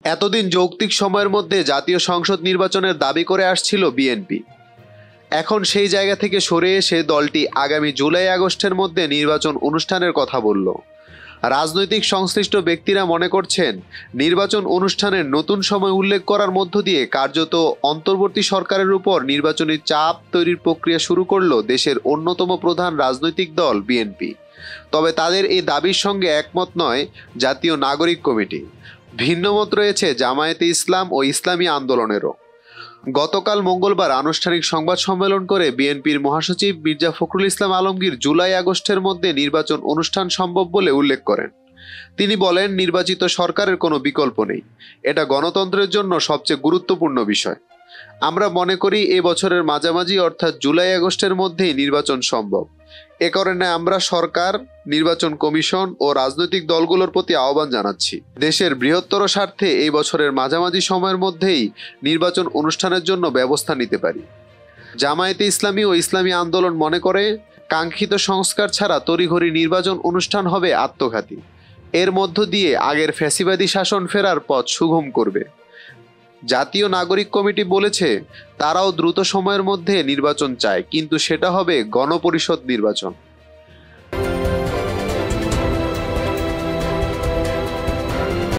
এতদিন যৌক্তিক সময়ের মধ্যে জাতীয় সংসদ নির্বাচনের দাবি করে আসছিল বিএনপি। এখন সেই জায়গা থেকে সরে এসে দলটি আগামী জুলাই আগস্টের মধ্যে নির্বাচন অনুষ্ঠানের কথা বলল। রাজনৈতিক সংশ্লিষ্ট ব্যক্তিরা মনে করছেন, নির্বাচন অনুষ্ঠানের নতুন সময় উল্লেখ করার মধ্য দিয়ে কার্যত অন্তর্বর্তী সরকারের উপর নির্বাচনী চাপ তৈরির প্রক্রিয়া শুরু করল দেশের অন্যতম প্রধান রাজনৈতিক দল বিএনপি। তবে তাদের এই দাবির সঙ্গে একমত নয় জাতীয় নাগরিক কমিটি। ভিন্নমত রয়েছে জামায়াতে ইসলাম ও ইসলামী আন্দোলনেরও। গতকাল মঙ্গলবার আনুষ্ঠানিক সংবাদ সম্মেলন করে বিএনপির মহাসচিব মির্জা ফখরুল ইসলাম আলমগীর জুলাই আগস্টের মধ্যে নির্বাচন অনুষ্ঠান সম্ভব বলে উল্লেখ করেন। তিনি বলেন, নির্বাচিত সরকারের কোনো বিকল্প নেই, এটা গণতন্ত্রের জন্য সবচেয়ে গুরুত্বপূর্ণ বিষয়। আমরা মনে করি এ বছরের মাঝামাঝি অর্থাৎ জুলাই আগস্টের মধ্যেই নির্বাচন সম্ভব। এ কারণে আমরা সরকার, নির্বাচন কমিশন ও রাজনৈতিক দলগুলোর প্রতি আহ্বান জানাচ্ছি, দেশের বৃহত্তর স্বার্থে এই বছরের মাঝামাঝি সময়ের মধ্যেই নির্বাচন অনুষ্ঠানের জন্য ব্যবস্থা নিতে পারি। জামায়াতে ইসলামী ও ইসলামী আন্দোলন মনে করে, কাঙ্ক্ষিত সংস্কার ছাড়া তড়িঘড়ি নির্বাচন অনুষ্ঠান হবে আত্মঘাতী। এর মধ্য দিয়ে আগের ফ্যাসিবাদী শাসন ফেরার পথ সুগম করবে। জাতীয় নাগরিক কমিটি বলেছে, তারাও দ্রুত সময়ের মধ্যে নির্বাচন চায়, কিন্তু সেটা হবে গণপরিষদ নির্বাচন।